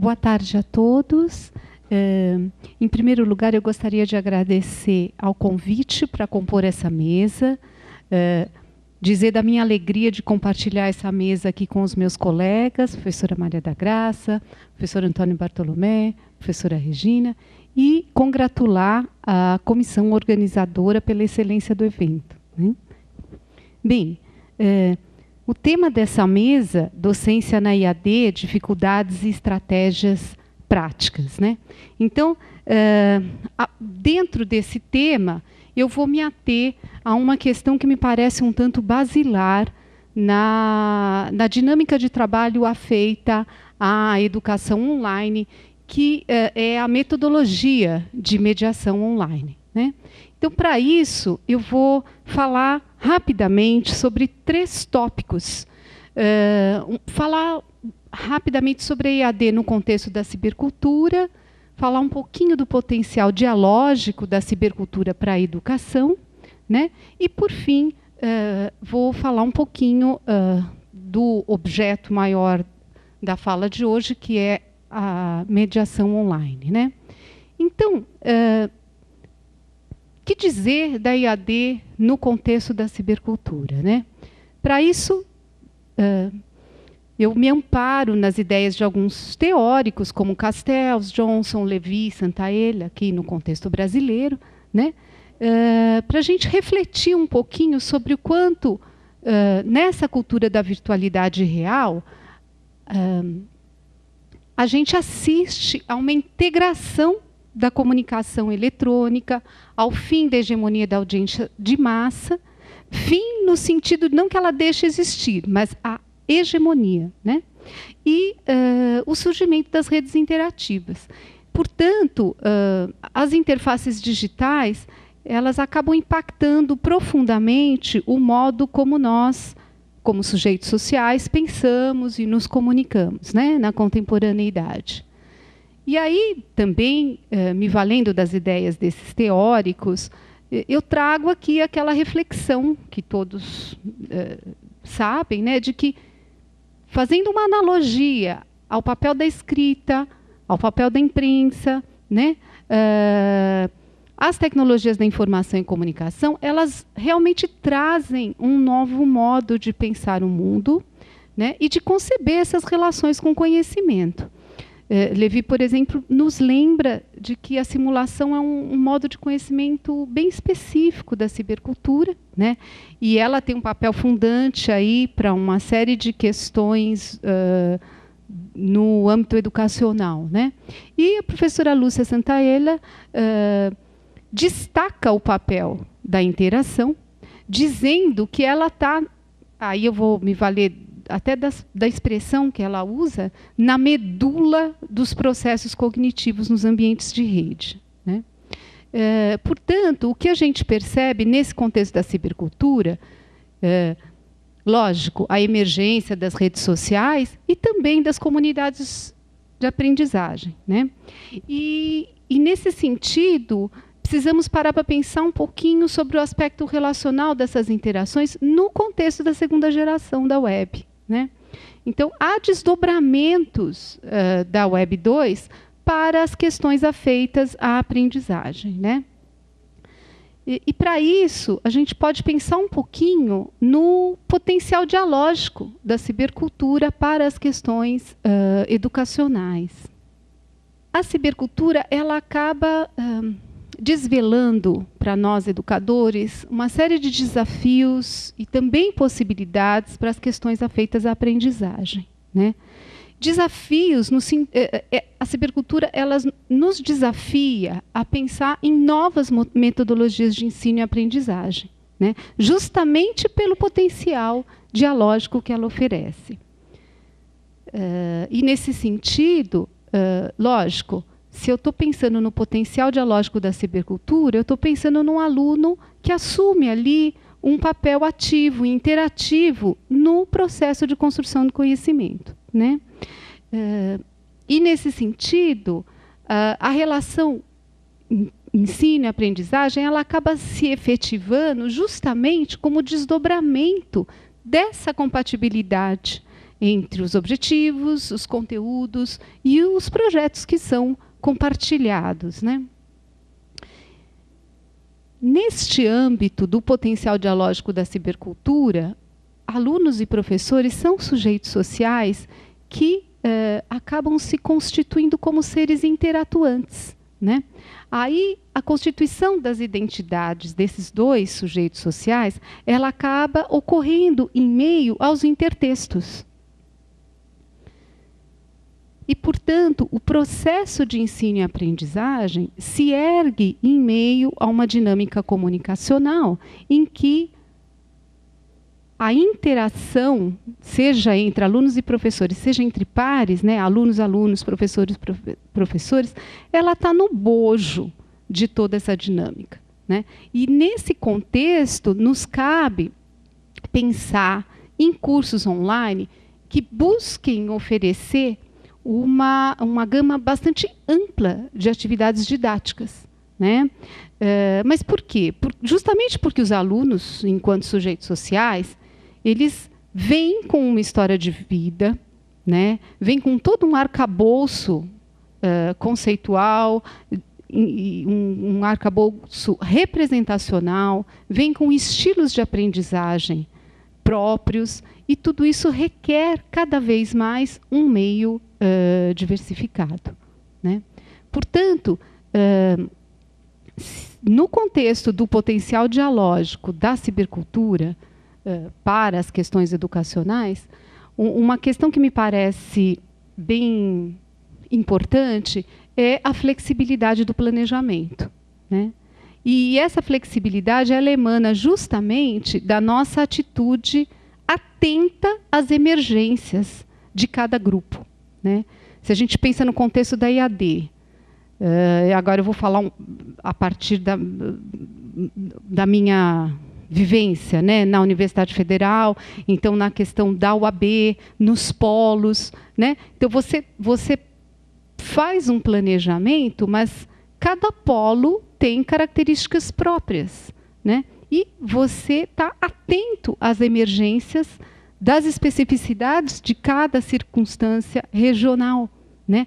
Boa tarde a todos. Em primeiro lugar, eu gostaria de agradecer ao convite para compor essa mesa, dizer da minha alegria de compartilhar essa mesa aqui com os meus colegas, professora Maria da Graça, professor Antônio Bartolomé, professora Regina, e congratular a comissão organizadora pela excelência do evento, né? Bem, o tema dessa mesa, docência na IAD, dificuldades e estratégias práticas, né? Então, dentro desse tema, eu vou me ater a uma questão que me parece um tanto basilar na dinâmica de trabalho afeita à educação online, que é a metodologia de mediação online, né? Então, para isso, eu vou falar rapidamente sobre 3 tópicos. Falar rapidamente sobre a IAD no contexto da cibercultura, falar um pouquinho do potencial dialógico da cibercultura para a educação, né? E, por fim, vou falar um pouquinho do objeto maior da fala de hoje, que é a mediação online, né? Então, que dizer da IAD no contexto da cibercultura, né? Para isso, eu me amparo nas ideias de alguns teóricos, como Castells, Johnson, Levi, Santaella, aqui no contexto brasileiro, né? Para a gente refletir um pouquinho sobre o quanto, nessa cultura da virtualidade real, a gente assiste a uma integração da comunicação eletrônica, ao fim da hegemonia da audiência de massa, fim no sentido não que ela deixe existir, mas a hegemonia, né? E o surgimento das redes interativas. Portanto, as interfaces digitais, elas acabam impactando profundamente o modo como nós, como sujeitos sociais, pensamos e nos comunicamos, né, na contemporaneidade. E aí, também, me valendo das ideias desses teóricos, eu trago aqui aquela reflexão que todos sabem, né, de que, fazendo uma analogia ao papel da escrita, ao papel da imprensa, né, as tecnologias da informação e comunicação, elas realmente trazem um novo modo de pensar o mundo, né, e de conceber essas relações com o conhecimento. Levi, por exemplo, nos lembra de que a simulação é um modo de conhecimento bem específico da cibercultura, né? E ela tem um papel fundante aí para uma série de questões no âmbito educacional, né? E a professora Lúcia Santaella destaca o papel da interação, dizendo que ela está, aí eu vou me valer até da expressão que ela usa, na medula dos processos cognitivos nos ambientes de rede, né? Portanto, o que a gente percebe nesse contexto da cibercultura, lógico, a emergência das redes sociais e também das comunidades de aprendizagem, né? E nesse sentido, precisamos parar para pensar um pouquinho sobre o aspecto relacional dessas interações no contexto da segunda geração da web, né? Então, há desdobramentos da Web 2 para as questões afeitas à aprendizagem, né? E para isso, a gente pode pensar um pouquinho no potencial dialógico da cibercultura para as questões educacionais. A cibercultura, ela acaba desvelando para nós, educadores, uma série de desafios e também possibilidades para as questões afeitas à aprendizagem, né? Desafios, a cibercultura, ela nos desafia a pensar em novas metodologias de ensino e aprendizagem, né? Justamente pelo potencial dialógico que ela oferece. E, nesse sentido, lógico, se eu estou pensando no potencial dialógico da cibercultura, eu estou pensando num aluno que assume ali um papel ativo e interativo no processo de construção do conhecimento, né? E, nesse sentido, a relação ensino e aprendizagem, ela acaba se efetivando justamente como desdobramento dessa compatibilidade entre os objetivos, os conteúdos e os projetos que são compartilhados, né? Neste âmbito do potencial dialógico da cibercultura, alunos e professores são sujeitos sociais que acabam se constituindo como seres interatuantes, né? Aí, a constituição das identidades desses dois sujeitos sociais, ela acaba ocorrendo em meio aos intertextos. E, portanto, o processo de ensino e aprendizagem se ergue em meio a uma dinâmica comunicacional em que a interação, seja entre alunos e professores, seja entre pares, né, alunos, professores, professores, ela está no bojo de toda essa dinâmica, né? E, nesse contexto, nos cabe pensar em cursos online que busquem oferecer uma gama bastante ampla de atividades didáticas, né? Mas por quê? Justamente porque os alunos, enquanto sujeitos sociais, eles vêm com uma história de vida, né? Vêm com todo um arcabouço conceitual, um arcabouço representacional, vêm com estilos de aprendizagem próprios, e tudo isso requer cada vez mais um meio diversificado, né? Portanto, no contexto do potencial dialógico da cibercultura para as questões educacionais, uma questão que me parece bem importante é a flexibilidade do planejamento, né? E essa flexibilidade ela emana justamente da nossa atitude atenta às emergências de cada grupo, né? Se a gente pensa no contexto da IAD, agora eu vou falar a partir da minha vivência, né, na Universidade Federal, então na questão da UAB, nos polos, né? Então você faz um planejamento, mas cada polo tem características próprias, né? E você está atento às emergências das especificidades de cada circunstância regional, né?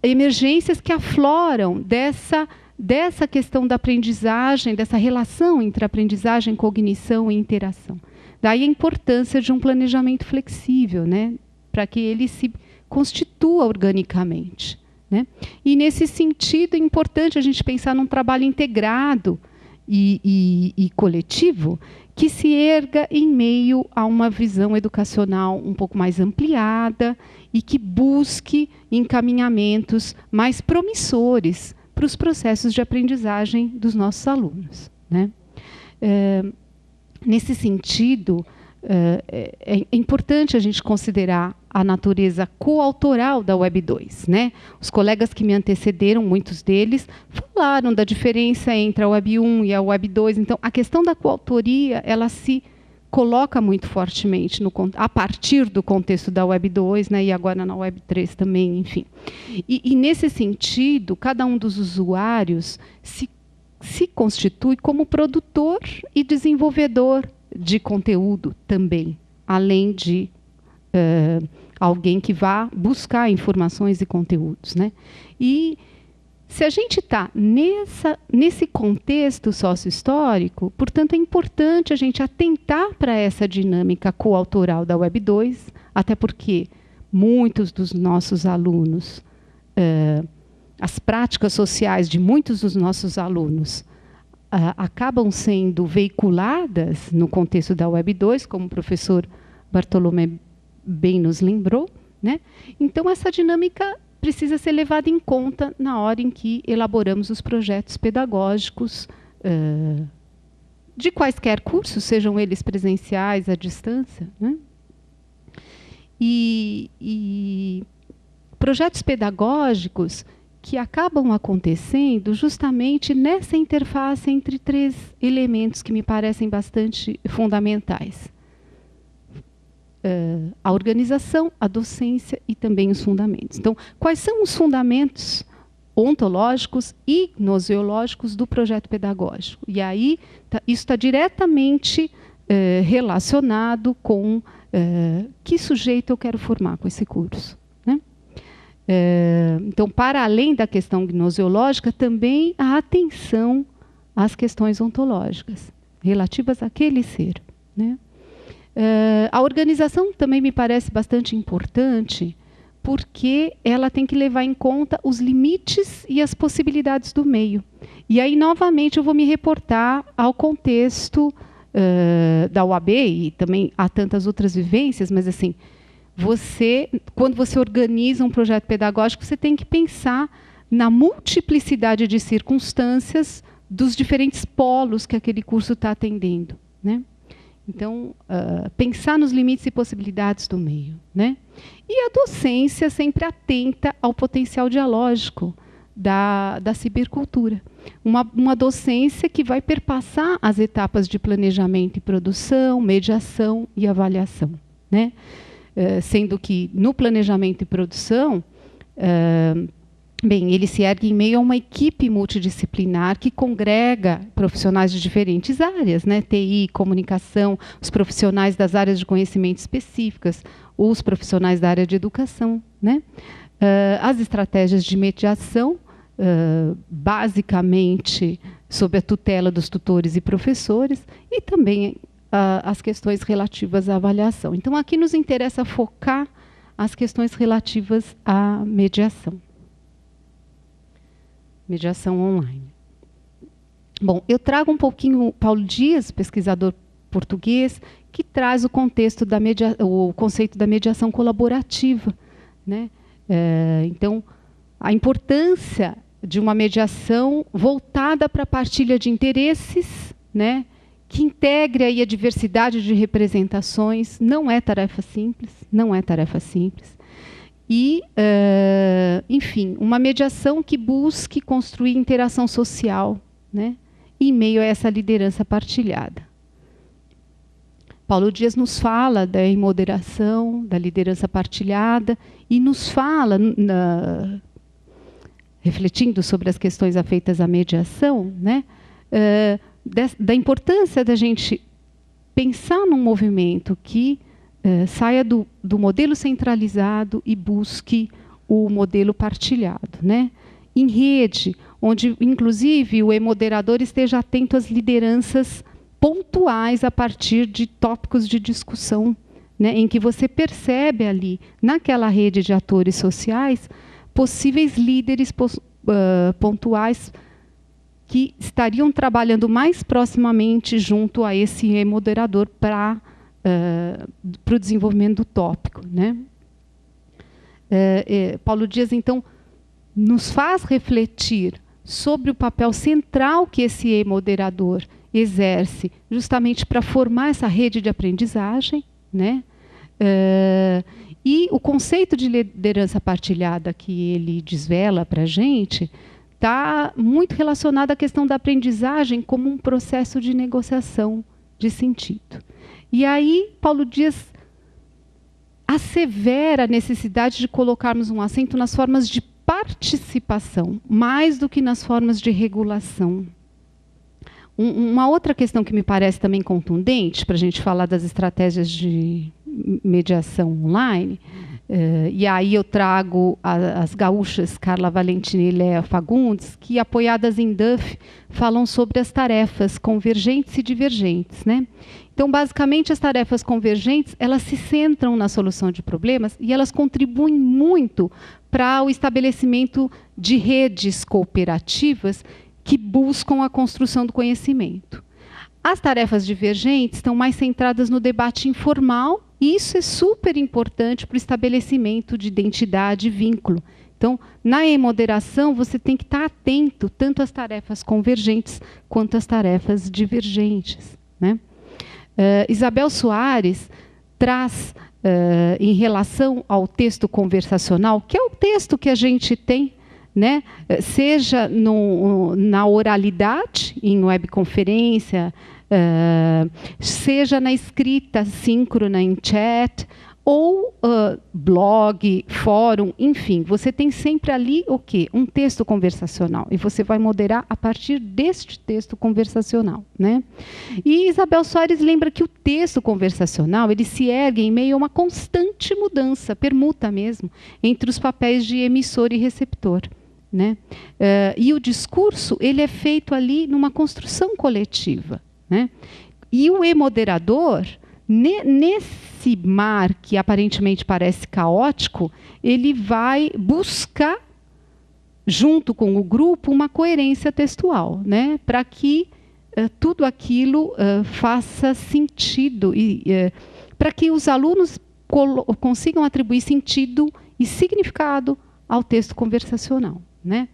Emergências que afloram dessa questão da aprendizagem, dessa relação entre aprendizagem, cognição e interação. Daí a importância de um planejamento flexível, né? Para que ele se constitua organicamente, né? E, nesse sentido, é importante a gente pensar num trabalho integrado e coletivo que se erga em meio a uma visão educacional um pouco mais ampliada e que busque encaminhamentos mais promissores para os processos de aprendizagem dos nossos alunos, né? Nesse sentido, é importante a gente considerar a natureza coautoral da Web 2, né? Os colegas que me antecederam, muitos deles, falaram da diferença entre a Web 1 e a Web 2. Então, a questão da coautoria, ela se coloca muito fortemente a partir do contexto da Web 2, né? E agora na Web 3 também, enfim. E nesse sentido, cada um dos usuários se constitui como produtor e desenvolvedor de conteúdo também, além de alguém que vá buscar informações e conteúdos, né? E se a gente está nesse contexto sócio-histórico, portanto, é importante a gente atentar para essa dinâmica coautoral da Web 2, até porque muitos dos nossos alunos, as práticas sociais de muitos dos nossos alunos acabam sendo veiculadas no contexto da Web 2, como o professor Bartolomé bem nos lembrou, né? Então, essa dinâmica precisa ser levada em conta na hora em que elaboramos os projetos pedagógicos de quaisquer cursos, sejam eles presenciais, à distância, né? E projetos pedagógicos que acabam acontecendo justamente nessa interface entre três elementos que me parecem bastante fundamentais: a organização, a docência e também os fundamentos. Então, quais são os fundamentos ontológicos e gnoseológicos do projeto pedagógico? E aí, isso está diretamente relacionado com que sujeito eu quero formar com esse curso, né? Então, para além da questão gnoseológica, também a atenção às questões ontológicas relativas àquele ser, né? A organização também me parece bastante importante, porque ela tem que levar em conta os limites e as possibilidades do meio. E aí, novamente, eu vou me reportar ao contexto da UAB, e também há tantas outras vivências, mas assim, quando você organiza um projeto pedagógico, você tem que pensar na multiplicidade de circunstâncias dos diferentes polos que aquele curso está atendendo, né? Então, pensar nos limites e possibilidades do meio, né? E a docência sempre atenta ao potencial dialógico da cibercultura. Uma docência que vai perpassar as etapas de planejamento e produção, mediação e avaliação, né? Sendo que, no planejamento e produção, bem, ele se ergue em meio a uma equipe multidisciplinar que congrega profissionais de diferentes áreas, né? TI, comunicação, os profissionais das áreas de conhecimento específicas, os profissionais da área de educação, né? As estratégias de mediação, basicamente sob a tutela dos tutores e professores, e também as questões relativas à avaliação. Então, aqui nos interessa focar as questões relativas à mediação. Mediação online. Bom, eu trago um pouquinho o Paulo Dias, pesquisador português, que traz o contexto o conceito da mediação colaborativa, né? Então, a importância de uma mediação voltada para a partilha de interesses, né? Que integre aí a diversidade de representações. Não é tarefa simples, não é tarefa simples. E, enfim, uma mediação que busque construir interação social, né, em meio a essa liderança partilhada. Paulo Dias nos fala da imoderação, da liderança partilhada, e nos fala, refletindo sobre as questões afeitas à mediação, né, da importância da gente pensar num movimento que saia do modelo centralizado e busque o modelo partilhado, né? Em rede, onde, inclusive, o e-moderador esteja atento às lideranças pontuais a partir de tópicos de discussão, né? Em que você percebe ali, naquela rede de atores sociais, possíveis líderes pontuais que estariam trabalhando mais proximamente junto a esse e-moderador para o desenvolvimento do tópico, né? Paulo Dias, então, nos faz refletir sobre o papel central que esse e-moderador exerce justamente para formar essa rede de aprendizagem, né? E o conceito de liderança partilhada que ele desvela para a gente está muito relacionado à questão da aprendizagem como um processo de negociação de sentido. E aí, Paulo Dias assevera a necessidade de colocarmos um acento nas formas de participação, mais do que nas formas de regulação. Uma outra questão que me parece também contundente, para a gente falar das estratégias de mediação online, e aí eu trago as gaúchas Carla Valentina e Léa Fagundes, que, apoiadas em Duff, falam sobre as tarefas convergentes e divergentes, né? Então, basicamente, as tarefas convergentes, elas se centram na solução de problemas e elas contribuem muito para o estabelecimento de redes cooperativas que buscam a construção do conhecimento. As tarefas divergentes estão mais centradas no debate informal, e isso é super importante para o estabelecimento de identidade e vínculo. Então, na e-moderação, você tem que estar atento tanto às tarefas convergentes quanto às tarefas divergentes, né? Isabel Soares traz, em relação ao texto conversacional, que é o texto que a gente tem, né, seja na oralidade, em webconferência, seja na escrita síncrona, em chat, ou blog, fórum, enfim, você tem sempre ali o quê? Um texto conversacional, e você vai moderar a partir deste texto conversacional, né? E Isabel Soares lembra que o texto conversacional, ele se ergue em meio a uma constante mudança, permuta mesmo, entre os papéis de emissor e receptor, né? E o discurso, ele é feito ali numa construção coletiva, né? E o e-moderador, nesse mar que aparentemente parece caótico, ele vai buscar, junto com o grupo, uma coerência textual, né? Para que tudo aquilo faça sentido, e para que os alunos consigam atribuir sentido e significado ao texto conversacional, né?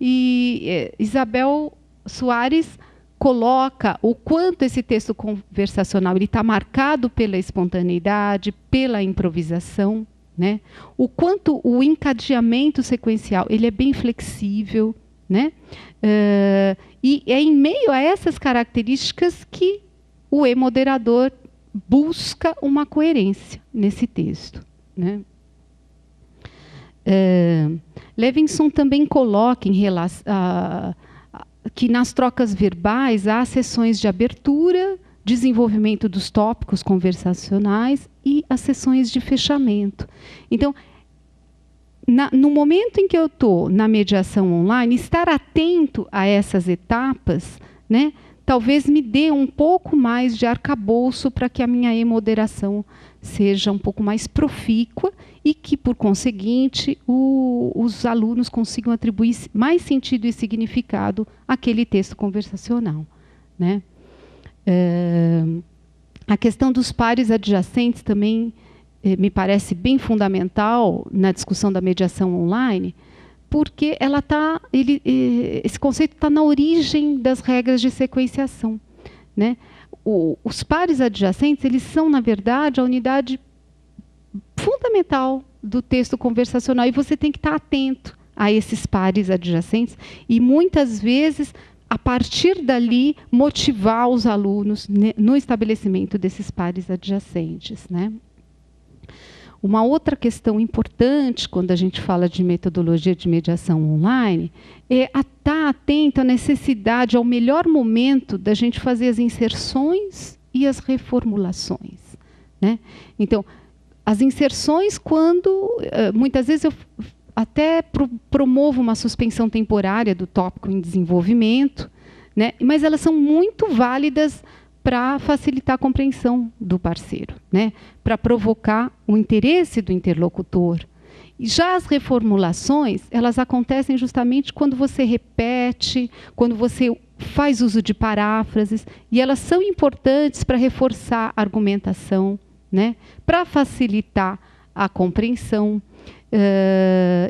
E Isabel Soares coloca o quanto esse texto conversacional está marcado pela espontaneidade, pela improvisação, né? O quanto o encadeamento sequencial ele é bem flexível, né? E é em meio a essas características que o e-moderador busca uma coerência nesse texto, né? Levinson também coloca que nas trocas verbais há sessões de abertura, desenvolvimento dos tópicos conversacionais e as sessões de fechamento. Então, no momento em que eu estou na mediação online, estar atento a essas etapas, né, talvez me dê um pouco mais de arcabouço para que a minha e-moderação seja um pouco mais profícua e que, por conseguinte, os alunos consigam atribuir mais sentido e significado àquele texto conversacional, né? A questão dos pares adjacentes também me parece bem fundamental na discussão da mediação online, porque esse conceito está na origem das regras de sequenciação, né? Os pares adjacentes, eles são, na verdade, a unidade fundamental do texto conversacional, e você tem que estar atento a esses pares adjacentes e, muitas vezes, a partir dali, motivar os alunos no estabelecimento desses pares adjacentes, né? Uma outra questão importante quando a gente fala de metodologia de mediação online é estar atento à necessidade, ao melhor momento da gente fazer as inserções e as reformulações, né? Então, as inserções, quando muitas vezes eu até promovo uma suspensão temporária do tópico em desenvolvimento, né? Mas elas são muito válidas para facilitar a compreensão do parceiro, né? Para provocar o interesse do interlocutor. E já as reformulações, elas acontecem justamente quando você repete, quando você faz uso de paráfrases, e elas são importantes para reforçar a argumentação, né? Para facilitar a compreensão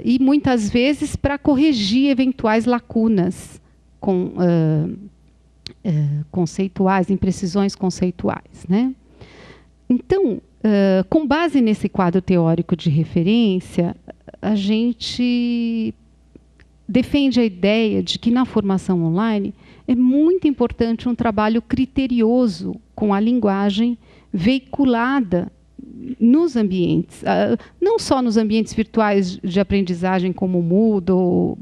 e, muitas vezes, para corrigir eventuais lacunas conceituais, imprecisões conceituais, né? Então, com base nesse quadro teórico de referência, a gente defende a ideia de que na formação online é muito importante um trabalho criterioso com a linguagem veiculada nos ambientes, não só nos ambientes virtuais de aprendizagem como o Moodle,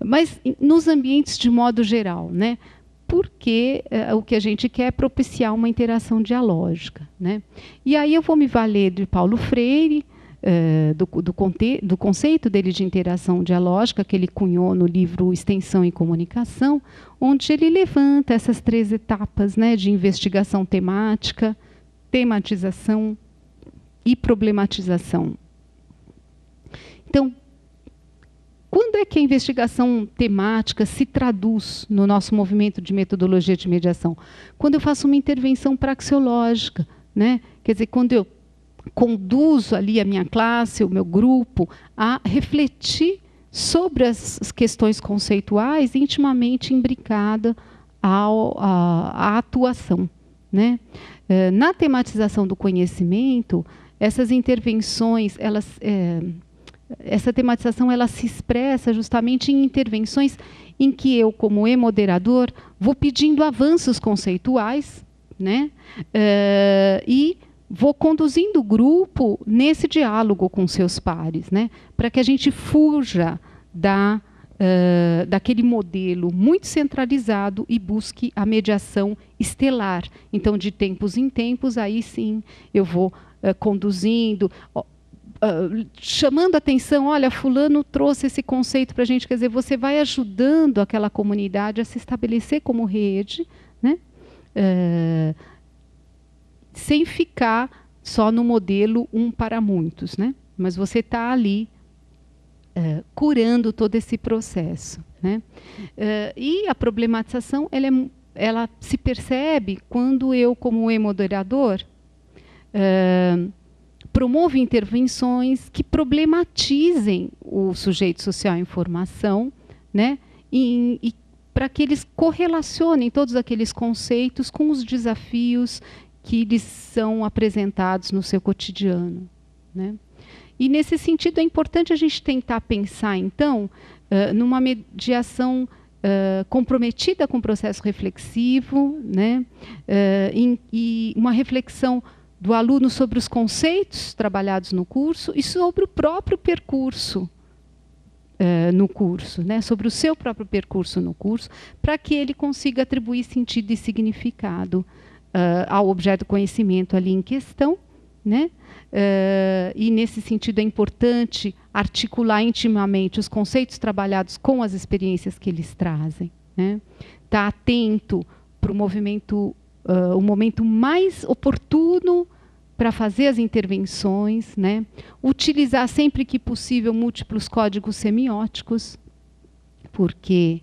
mas nos ambientes de modo geral, né? Porque o que a gente quer é propiciar uma interação dialógica, né? E aí eu vou me valer de Paulo Freire, do conceito dele de interação dialógica, que ele cunhou no livro Extensão e Comunicação, onde ele levanta essas 3 etapas, né, de investigação temática, tematização e problematização. Então, quando é que a investigação temática se traduz no nosso movimento de metodologia de mediação? Quando eu faço uma intervenção praxeológica, né? Quer dizer, quando eu conduzo ali a minha classe, o meu grupo, a refletir sobre as questões conceituais intimamente imbricada à atuação, né? Na tematização do conhecimento, essas intervenções, essa tematização ela se expressa justamente em intervenções em que eu, como e-moderador, vou pedindo avanços conceituais, né? E vou conduzindo o grupo nesse diálogo com seus pares, né? Para que a gente fuja daquele modelo muito centralizado e busque a mediação estelar. Então, de tempos em tempos, aí sim eu vou conduzindo, chamando a atenção, olha, fulano trouxe esse conceito para a gente, quer dizer, você vai ajudando aquela comunidade a se estabelecer como rede, né? Sem ficar só no modelo um para muitos, né? Mas você está ali curando todo esse processo, né? E a problematização, ela se percebe quando eu, como e-moderador, promovo intervenções que problematizem o sujeito social em formação, né? E para que eles correlacionem todos aqueles conceitos com os desafios que lhes são apresentados no seu cotidiano, né? E, nesse sentido, é importante a gente tentar pensar, então, numa mediação comprometida com o processo reflexivo, né? E uma reflexão do aluno sobre os conceitos trabalhados no curso e sobre o próprio percurso no curso, né? Sobre o seu próprio percurso no curso, para que ele consiga atribuir sentido e significado ao objeto do conhecimento ali em questão, né? E, nesse sentido, é importante articular intimamente os conceitos trabalhados com as experiências que eles trazem, né? Estar atento para o movimento, o momento mais oportuno para fazer as intervenções, né? Utilizar sempre que possível múltiplos códigos semióticos, porque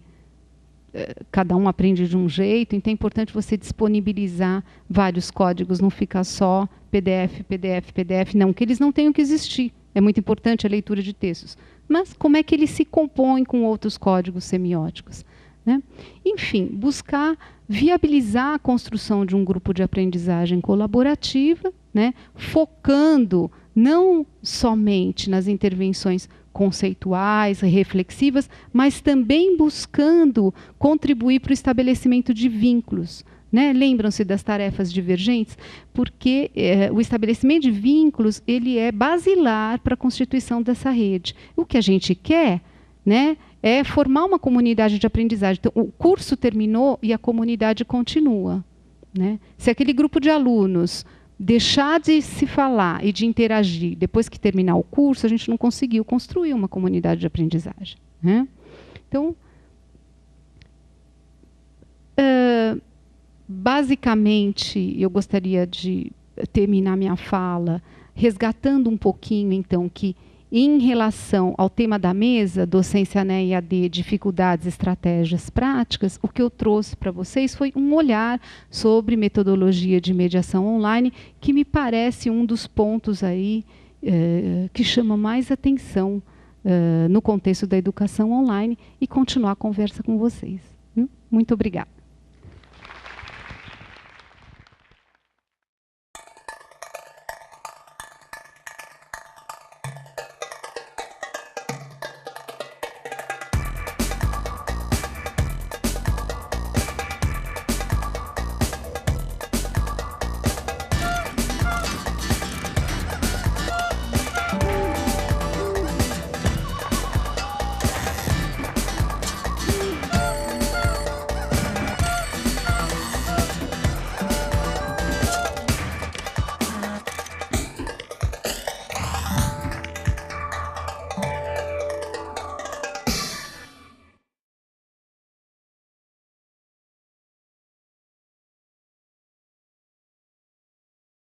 cada um aprende de um jeito, então é importante você disponibilizar vários códigos, não ficar só PDF, PDF, PDF, não, que eles não tenham que existir. É muito importante a leitura de textos. Mas como é que eles se compõem com outros códigos semióticos, né? Enfim, buscar viabilizar a construção de um grupo de aprendizagem colaborativa, né? Focando não somente nas intervenções conceituais, reflexivas, mas também buscando contribuir para o estabelecimento de vínculos, né? Lembram-se das tarefas divergentes? Porque o estabelecimento de vínculos ele é basilar para a constituição dessa rede. O que a gente quer, né, é formar uma comunidade de aprendizagem. Então, o curso terminou e a comunidade continua, né? Se aquele grupo de alunos deixar de se falar e de interagir depois que terminar o curso, a gente não conseguiu construir uma comunidade de aprendizagem, né? Então, basicamente, eu gostaria de terminar minha fala resgatando um pouquinho, então, que em relação ao tema da mesa, docência na EAD, dificuldades, estratégias, práticas, o que eu trouxe para vocês foi um olhar sobre metodologia de mediação online, que me parece um dos pontos aí que chama mais atenção no contexto da educação online, e continuar a conversa com vocês. Muito obrigada.